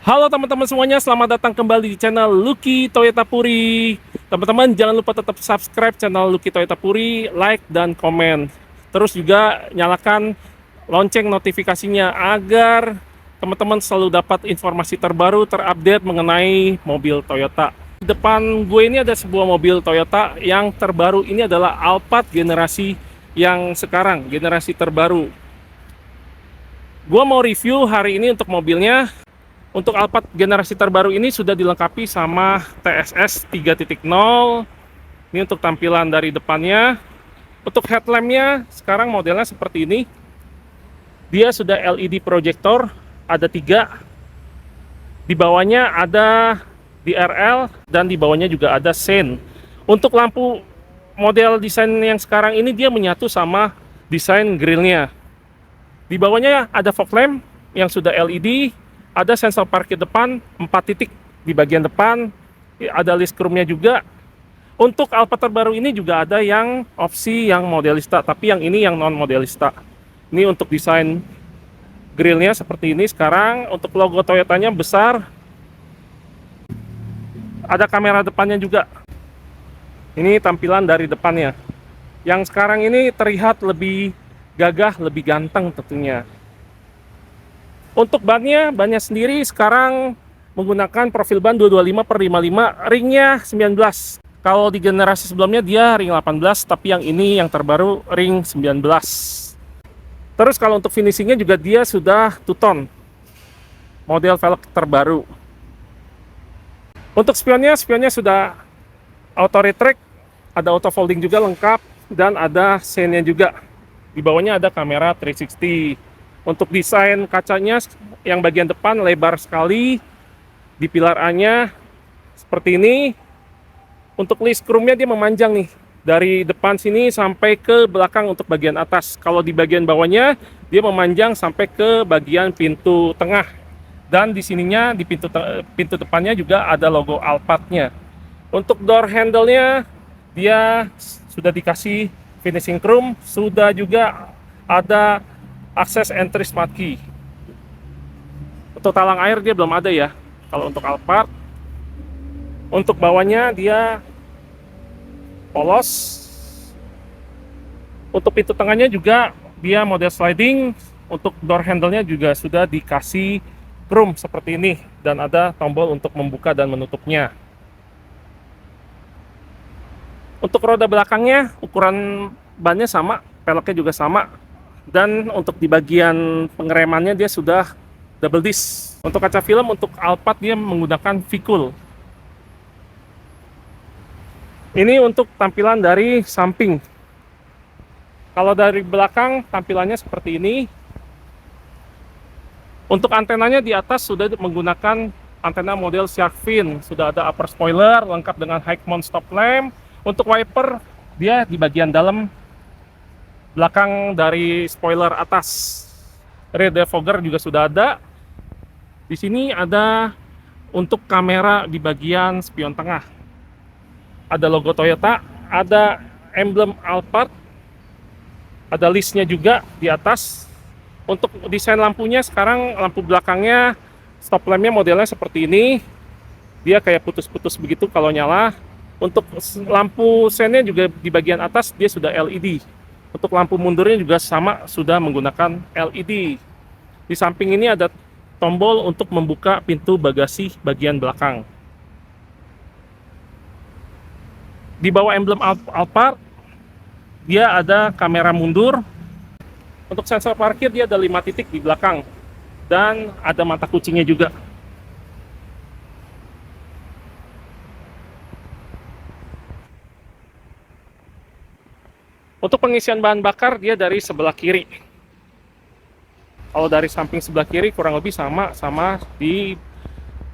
Halo teman-teman semuanya, selamat datang kembali di channel Lucky Toyota Puri. Teman-teman jangan lupa tetap subscribe channel Lucky Toyota Puri, like dan komen. Terus juga nyalakan lonceng notifikasinya agar teman-teman selalu dapat informasi terbaru terupdate mengenai mobil Toyota. Di depan gue ini ada sebuah mobil Toyota yang terbaru, ini adalah Alphard generasi yang sekarang, generasi terbaru. Gue mau review hari ini untuk mobilnya. Untuk Alphard generasi terbaru ini sudah dilengkapi sama TSS 3.0. Ini untuk tampilan dari depannya. Untuk headlampnya sekarang modelnya seperti ini. Dia sudah LED projector, ada 3. Di bawahnya ada DRL dan di bawahnya juga ada sen. Untuk lampu model desain yang sekarang ini dia menyatu sama desain grillnya. Di bawahnya ada fog lamp yang sudah LED. Ada sensor parkir depan 4 titik di bagian depan, ada list chrome-nya juga. Untuk Alphard terbaru ini juga ada yang opsi yang modelista, tapi yang ini yang non modelista. Ini untuk desain grillnya seperti ini. Sekarang untuk logo Toyotanya besar, ada kamera depannya juga. Ini tampilan dari depannya. Yang sekarang ini terlihat lebih gagah, lebih ganteng tentunya. Untuk bannya sendiri sekarang menggunakan profil ban 225/55, ringnya 19. Kalau di generasi sebelumnya dia ring 18, tapi yang ini yang terbaru ring 19. Terus kalau untuk finishingnya juga dia sudah two-tone, model velg terbaru. Untuk spionnya sudah auto retract, ada auto folding juga lengkap, dan ada sennya juga. Di bawahnya ada kamera 360. Untuk desain kacanya yang bagian depan lebar sekali, di pilar A-nya seperti ini. Untuk list chrome-nya dia memanjang nih, dari depan sini sampai ke belakang untuk bagian atas. Kalau di bagian bawahnya dia memanjang sampai ke bagian pintu tengah. Dan di sininya di pintu depannya juga ada logo Alphard-nya. Untuk door handle-nya dia sudah dikasih finishing chrome, sudah juga ada akses entry smart key. Untuk talang air dia belum ada ya, kalau untuk Alphard. Untuk bawahnya dia polos. Untuk pintu tengahnya juga dia model sliding. Untuk door handle-nya juga sudah dikasih chrome seperti ini, dan ada tombol untuk membuka dan menutupnya. Untuk roda belakangnya ukuran bannya sama, peleknya juga sama. Dan untuk di bagian pengeremannya dia sudah double disc. Untuk kaca film untuk Alphard dia menggunakan Vicul. Ini untuk tampilan dari samping. Kalau dari belakang tampilannya seperti ini. Untuk antenanya di atas sudah menggunakan antena model shark fin. Sudah ada upper spoiler lengkap dengan high mount stop lamp. Untuk wiper dia di bagian dalam belakang dari spoiler atas. Rear defogger juga sudah ada. Di sini ada untuk kamera di bagian spion tengah. Ada logo Toyota, ada emblem Alphard, ada listnya juga di atas. Untuk desain lampunya sekarang lampu belakangnya stop lampnya modelnya seperti ini. Dia kayak putus-putus begitu kalau nyala. Untuk lampu sennya juga di bagian atas dia sudah LED. Untuk lampu mundurnya juga sama, sudah menggunakan LED. Di samping ini ada tombol untuk membuka pintu bagasi bagian belakang. Di bawah emblem Alphard, dia ada kamera mundur. Untuk sensor parkir dia ada 5 titik di belakang. Dan ada mata kucingnya juga. Untuk pengisian bahan bakar dia dari sebelah kiri. Kalau dari samping sebelah kiri kurang lebih sama di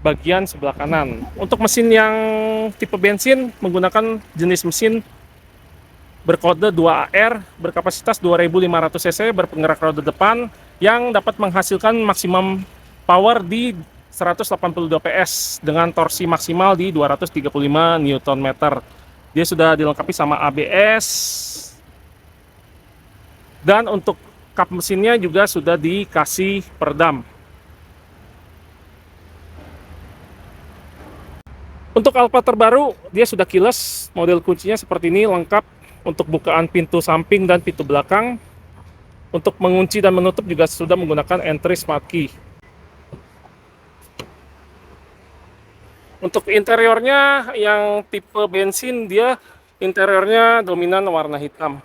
bagian sebelah kanan. Untuk mesin yang tipe bensin menggunakan jenis mesin berkode 2AR berkapasitas 2500 cc berpenggerak roda depan yang dapat menghasilkan maksimum power di 182 PS dengan torsi maksimal di 235 Nm. Dia sudah dilengkapi sama ABS. Dan untuk kap mesinnya juga sudah dikasih peredam. Untuk Alphard terbaru, dia sudah keyless, model kuncinya seperti ini, lengkap untuk bukaan pintu samping dan pintu belakang. Untuk mengunci dan menutup juga sudah menggunakan entry smart key. Untuk interiornya yang tipe bensin, dia interiornya dominan warna hitam.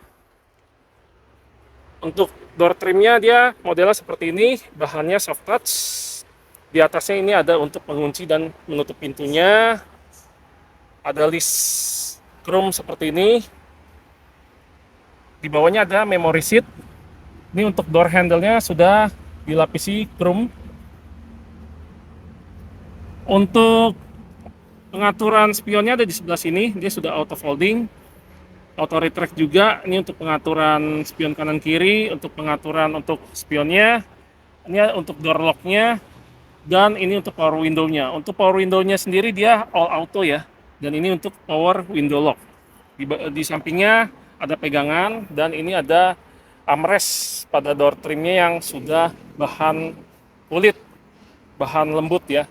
Untuk door trimnya dia modelnya seperti ini, bahannya soft touch. Di atasnya ini ada untuk mengunci dan menutup pintunya. Ada list chrome seperti ini. Di bawahnya ada memory seat. Ini untuk door handle-nya sudah dilapisi chrome. Untuk pengaturan spionnya ada di sebelah sini, dia sudah auto folding, auto retract juga. Ini untuk pengaturan spion kanan kiri, untuk pengaturan untuk spionnya. Ini untuk door lock-nya, dan ini untuk power window-nya. Untuk power window-nya sendiri dia all auto ya, dan ini untuk power window lock. Di sampingnya ada pegangan, dan ini ada armrest pada door trimnya yang sudah bahan kulit, bahan lembut ya.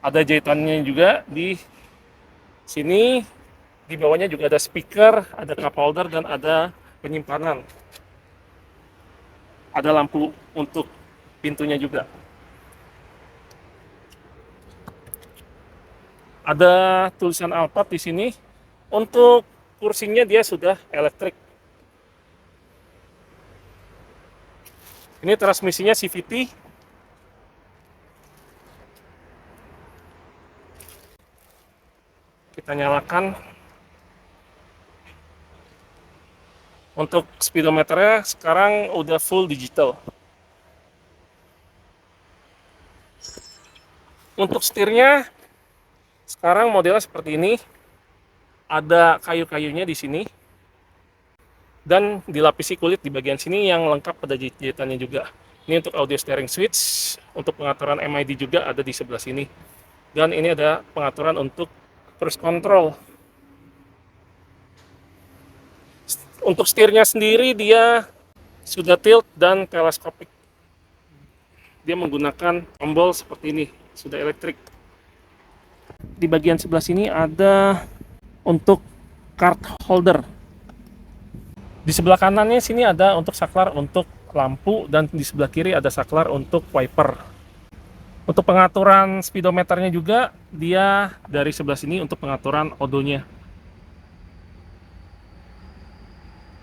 Ada jahitannya juga di sini. Di bawahnya juga ada speaker, ada cup holder, dan ada penyimpanan. Ada lampu untuk pintunya juga. Ada tulisan Alphard di sini. Untuk kursinya dia sudah elektrik. Ini transmisinya CVT. Kita nyalakan. Untuk speedometernya sekarang udah full digital. Untuk setirnya sekarang modelnya seperti ini. Ada kayu-kayunya di sini. Dan dilapisi kulit di bagian sini yang lengkap pada jahitannya juga. Ini untuk audio steering switch, untuk pengaturan MID juga ada di sebelah sini. Dan ini ada pengaturan untuk cruise control. Untuk setirnya sendiri dia sudah tilt dan teleskopik. Dia menggunakan tombol seperti ini, sudah elektrik. Di bagian sebelah sini ada untuk card holder. Di sebelah kanannya sini ada untuk saklar untuk lampu, dan di sebelah kiri ada saklar untuk wiper. Untuk pengaturan speedometernya juga dia dari sebelah sini untuk pengaturan odonya.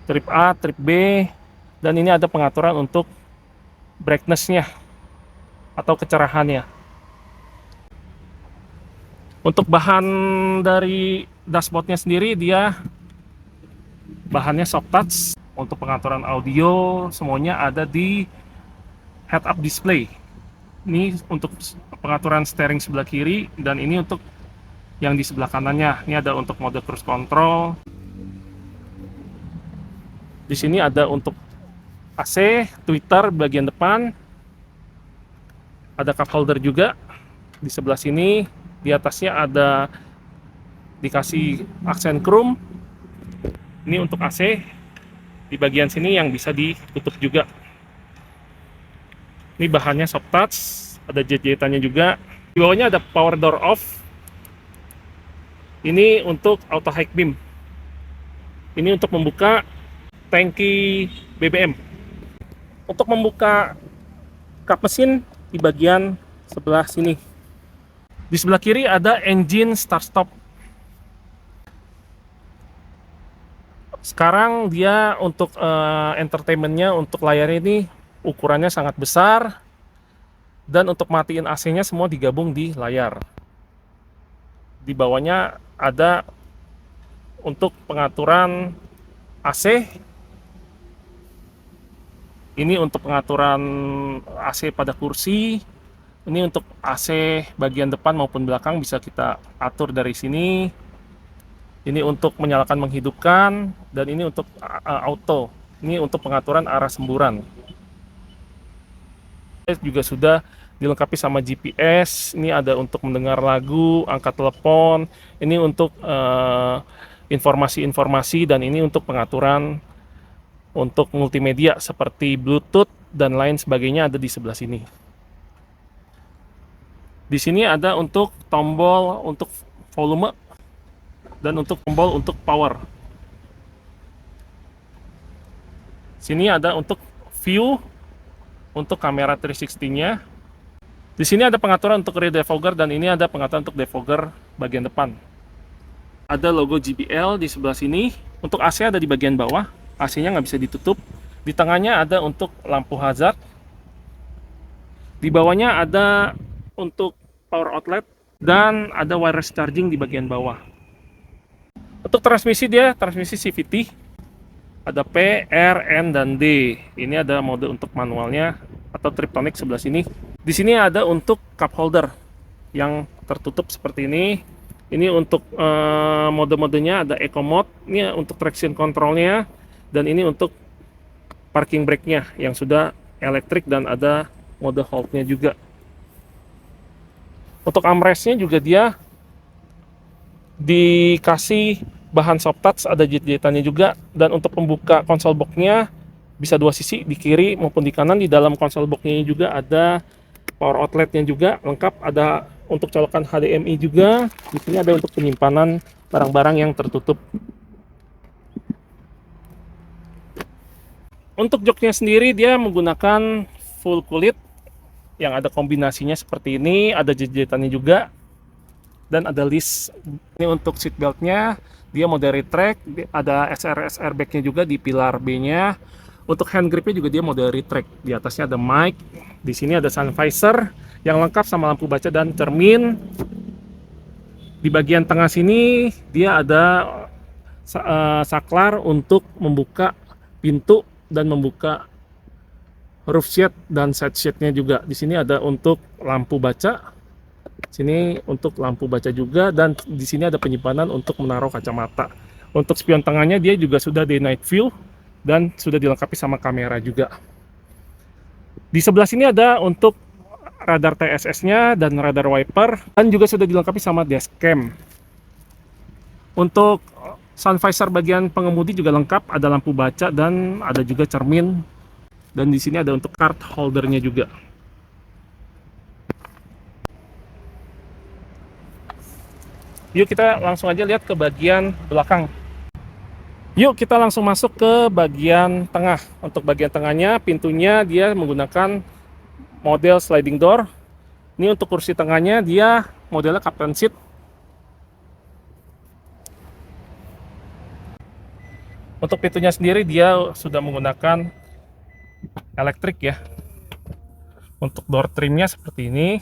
Trip A, trip B, dan ini ada pengaturan untuk brightness-nya atau kecerahannya. Untuk bahan dari dashboard-nya sendiri dia bahannya soft touch. Untuk pengaturan audio semuanya ada di head up display. Ini untuk pengaturan steering sebelah kiri, dan ini untuk yang di sebelah kanannya. Ini ada untuk mode cruise control. Di sini ada untuk AC, tweeter bagian depan. Ada cup holder juga di sebelah sini. Di atasnya ada dikasih aksen chrome. Ini untuk AC. Di bagian sini yang bisa ditutup juga. Ini bahannya soft touch, ada jahitannya juga. Di bawahnya ada power door off. Ini untuk auto high beam. Ini untuk membuka tangki BBM. Untuk membuka kap mesin di bagian sebelah sini. Di sebelah kiri ada engine start stop. Sekarang dia untuk entertainmentnya, untuk layarnya ini ukurannya sangat besar, dan untuk matiin AC-nya semua digabung di layar. Di bawahnya ada untuk pengaturan AC. Ini untuk pengaturan AC pada kursi. Ini untuk AC bagian depan maupun belakang bisa kita atur dari sini. Ini untuk menyalakan menghidupkan, dan ini untuk auto. Ini untuk pengaturan arah semburan. Juga sudah dilengkapi sama GPS. Ini ada untuk mendengar lagu, angkat telepon. Ini untuk informasi-informasi, dan ini untuk pengaturan untuk multimedia seperti Bluetooth dan lain sebagainya ada di sebelah sini. Di sini ada untuk tombol untuk volume, dan untuk tombol untuk power. Sini ada untuk view, untuk kamera 360-nya. Di sini ada pengaturan untuk rear defogger, dan ini ada pengaturan untuk defogger bagian depan. Ada logo JBL di sebelah sini. Untuk AC ada di bagian bawah, AC-nya nggak bisa ditutup. Di tengahnya ada untuk lampu hazard. Di bawahnya ada untuk power outlet, dan ada wireless charging di bagian bawah. Untuk transmisi, dia transmisi CVT. Ada P, R, N, dan D. Ini ada mode untuk manualnya atau Triptonic sebelah sini. Di sini ada untuk cup holder yang tertutup seperti ini. Ini untuk mode-modenya ada Eco Mode. Ini untuk traction controlnya, dan ini untuk parking brake-nya yang sudah elektrik, dan ada mode hold-nya juga. Untuk armrest-nya juga dia dikasih bahan soft touch, ada jahit-jahitannya juga. Dan untuk pembuka konsol box-nya bisa dua sisi, di kiri maupun di kanan. Di dalam konsol box-nya juga ada power outlet-nya juga lengkap, ada untuk colokan HDMI juga. Di sini ada untuk penyimpanan barang-barang yang tertutup. Untuk joknya sendiri dia menggunakan full kulit yang ada kombinasinya seperti ini, ada jahit-jahitannya juga, dan ada list. Ini untuk seat belt-nya, dia mode retract, ada SRS airbag-nya juga di pilar B-nya. Untuk hand grip-nya juga dia mode retract. Di atasnya ada mic, di sini ada sun visor yang lengkap sama lampu baca dan cermin. Di bagian tengah sini dia ada saklar untuk membuka pintu dan membuka roof shade dan side shade-nya juga. Di sini ada untuk lampu baca. Sini untuk lampu baca juga, dan di sini ada penyimpanan untuk menaruh kacamata. Untuk spion tengahnya dia juga sudah day night view dan sudah dilengkapi sama kamera juga. Di sebelah sini ada untuk radar TSS-nya dan radar wiper, dan juga sudah dilengkapi sama dashcam. Untuk sun visor bagian pengemudi juga lengkap, ada lampu baca dan ada juga cermin. Dan di sini ada untuk card holdernya juga. Yuk kita langsung aja lihat ke bagian belakang. Yuk kita langsung masuk ke bagian tengah. Untuk bagian tengahnya, pintunya dia menggunakan model sliding door. Ini untuk kursi tengahnya dia modelnya captain seat. Untuk pintunya sendiri dia sudah menggunakan elektrik ya. Untuk door trimnya seperti ini.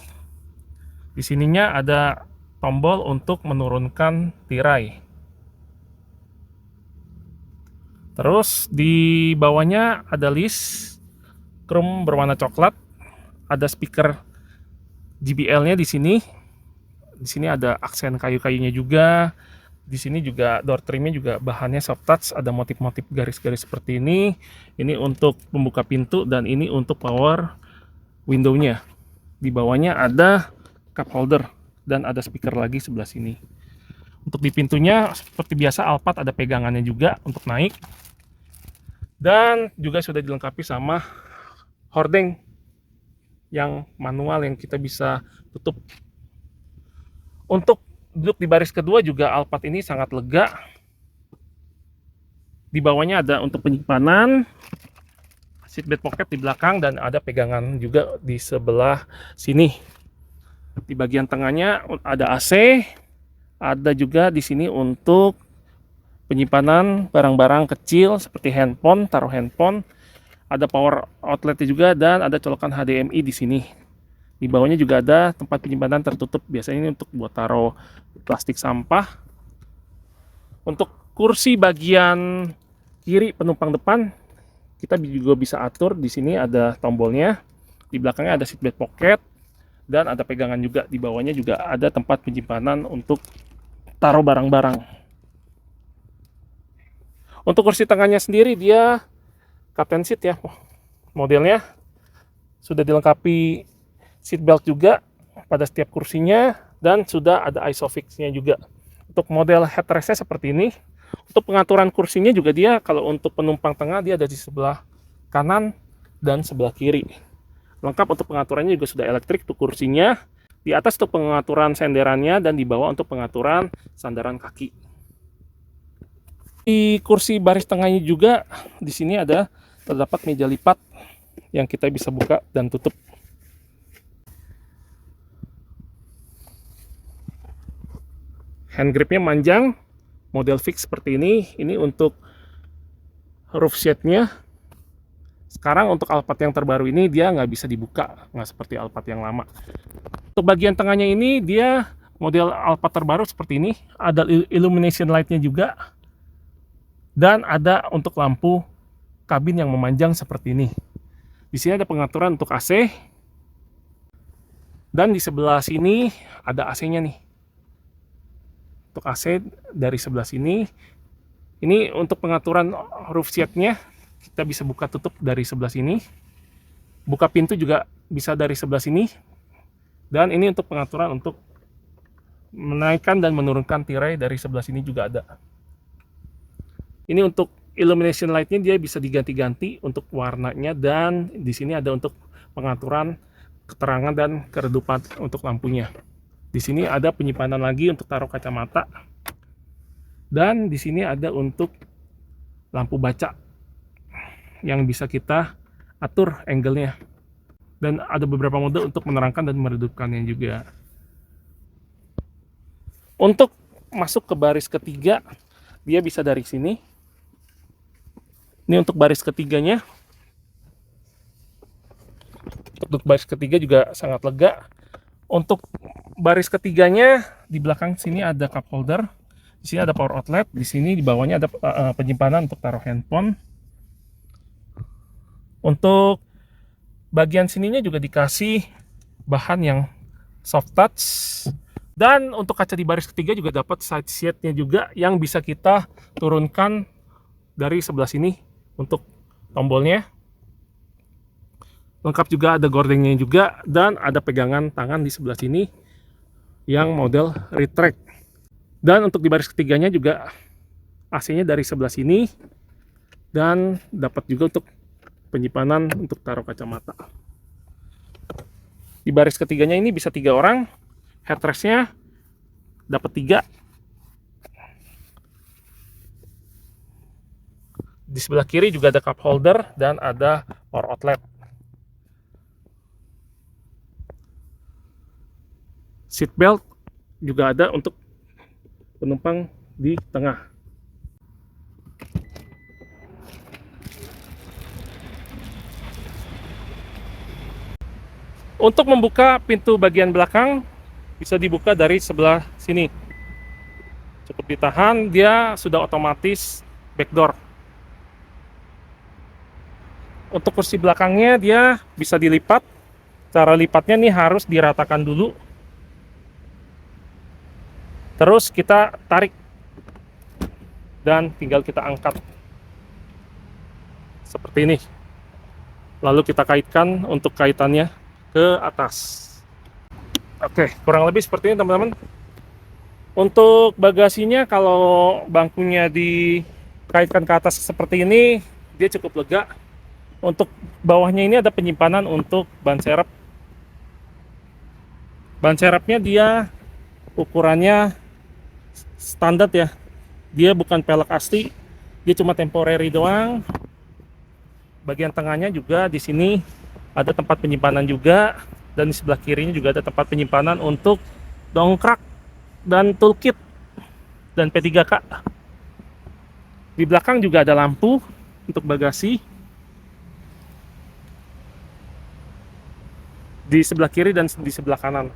Di sininya ada tombol untuk menurunkan tirai. Terus di bawahnya ada list chrome berwarna coklat, ada speaker JBL-nya di sini. Di sini ada aksen kayu-kayunya juga. Di sini juga door trimnya juga bahannya soft touch, ada motif-motif garis-garis seperti ini. Ini untuk membuka pintu, dan ini untuk power window-nya. Di bawahnya ada cup holder dan ada speaker lagi sebelah sini. Untuk di pintunya seperti biasa Alphard ada pegangannya juga untuk naik. Dan juga sudah dilengkapi sama hordeng yang manual yang kita bisa tutup. Untuk duduk di baris kedua juga Alphard ini sangat lega. Di bawahnya ada untuk penyimpanan, seatbelt pocket di belakang, dan ada pegangan juga di sebelah sini. Di bagian tengahnya ada AC, ada juga di sini untuk penyimpanan barang-barang kecil seperti handphone, taruh handphone. Ada power outletnya juga, dan ada colokan HDMI di sini. Di bawahnya juga ada tempat penyimpanan tertutup, biasanya ini untuk buat taruh plastik sampah. Untuk kursi bagian kiri penumpang depan kita juga bisa atur. Di sini ada tombolnya, di belakangnya ada seatbelt pocket, dan ada pegangan juga. Di bawahnya juga ada tempat penyimpanan untuk taruh barang-barang. Untuk kursi tengahnya sendiri dia captain seat ya, modelnya sudah dilengkapi seat belt juga pada setiap kursinya, dan sudah ada isofix-nya juga. Untuk model headrest-nya seperti ini. Untuk pengaturan kursinya juga dia, kalau untuk penumpang tengah dia ada di sebelah kanan dan sebelah kiri. Lengkap untuk pengaturannya juga sudah elektrik untuk kursinya. Di atas untuk pengaturan senderannya dan di bawah untuk pengaturan sandaran kaki. Di kursi baris tengahnya juga di sini terdapat meja lipat yang kita bisa buka dan tutup. Hand gripnya manjang, model fix seperti ini. Ini untuk roof shade-nya. Sekarang untuk Alphard yang terbaru ini dia nggak bisa dibuka, nggak seperti Alphard yang lama. Untuk bagian tengahnya ini dia model Alphard terbaru seperti ini. Ada illumination light-nya juga. Dan ada untuk lampu kabin yang memanjang seperti ini. Di sini ada pengaturan untuk AC. Dan di sebelah sini ada AC-nya nih. Untuk AC dari sebelah sini. Ini untuk pengaturan roof shade-nya. Kita bisa buka tutup dari sebelah sini. Buka pintu juga bisa dari sebelah sini. Dan ini untuk pengaturan untuk menaikkan dan menurunkan tirai dari sebelah sini juga ada. Ini untuk illumination light-nya dia bisa diganti-ganti untuk warnanya, dan di sini ada untuk pengaturan keterangan dan keredupan untuk lampunya. Di sini ada penyimpanan lagi untuk taruh kacamata. Dan di sini ada untuk lampu baca yang bisa kita atur angle-nya. Dan ada beberapa mode untuk menerangkan dan meredupkannya juga. Untuk masuk ke baris ketiga, dia bisa dari sini. Ini untuk baris ketiganya. Untuk baris ketiga juga sangat lega. Untuk baris ketiganya di belakang sini ada cup holder. Di sini ada power outlet. Di sini di bawahnya ada penyimpanan untuk taruh handphone. Untuk bagian sininya juga dikasih bahan yang soft touch. Dan untuk kaca di baris ketiga juga dapat side shade-nya juga yang bisa kita turunkan dari sebelah sini untuk tombolnya. Lengkap juga ada gordengnya juga, dan ada pegangan tangan di sebelah sini yang model retract. Dan untuk di baris ketiganya juga AC-nya dari sebelah sini, dan dapat juga untuk penyimpanan untuk taruh kacamata. Di baris ketiganya ini bisa 3 orang. Headrest-nya dapat 3. Di sebelah kiri juga ada cup holder dan ada power outlet. Seat belt juga ada untuk penumpang di tengah. Untuk membuka pintu bagian belakang bisa dibuka dari sebelah sini. Cukup ditahan, dia sudah otomatis backdoor. Untuk kursi belakangnya dia bisa dilipat. Cara lipatnya nih harus diratakan dulu. Terus kita tarik dan tinggal kita angkat seperti ini. Lalu kita kaitkan untuk kaitannya ke atas. Oke, kurang lebih seperti ini teman-teman. Untuk bagasinya, kalau bangkunya dikaitkan ke atas seperti ini, dia cukup lega. Untuk bawahnya ini ada penyimpanan untuk ban serep. Ban serepnya dia ukurannya standar ya. Dia bukan pelek asli, dia cuma temporary doang. Bagian tengahnya juga di sini ada tempat penyimpanan juga, dan di sebelah kirinya juga ada tempat penyimpanan untuk dongkrak dan toolkit dan P3K. Di belakang juga ada lampu untuk bagasi. Di sebelah kiri dan di sebelah kanan.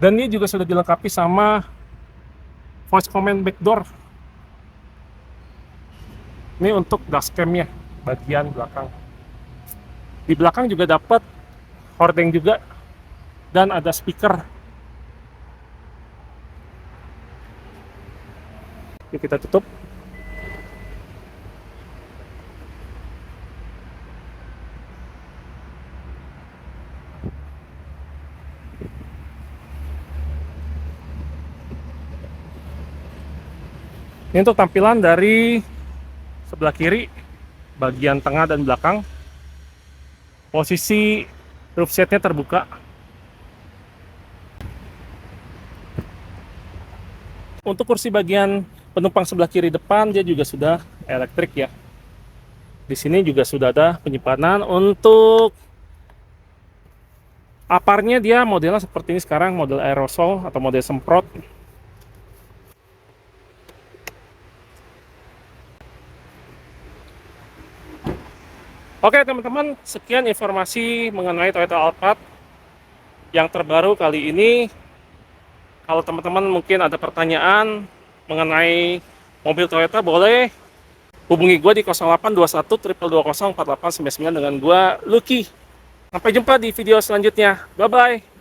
Dan ini juga sudah dilengkapi sama voice command backdoor. Ini untuk dashcam-nya bagian belakang. Di belakang juga dapat hordeng juga, dan ada speaker. Yuk kita tutup. Ini untuk tampilan dari sebelah kiri, bagian tengah dan belakang. Posisi Roof setnya terbuka. Untuk kursi bagian penumpang sebelah kiri depan dia juga sudah elektrik ya. Di sini juga sudah ada penyimpanan. Untuk aparnya dia modelnya seperti ini sekarang, model aerosol atau model semprot. Oke teman-teman, sekian informasi mengenai Toyota Alphard yang terbaru kali ini. Kalau teman-teman mungkin ada pertanyaan mengenai mobil Toyota, boleh hubungi gue di 0821 220 4899 dengan gue, Lucky. Sampai jumpa di video selanjutnya. Bye-bye.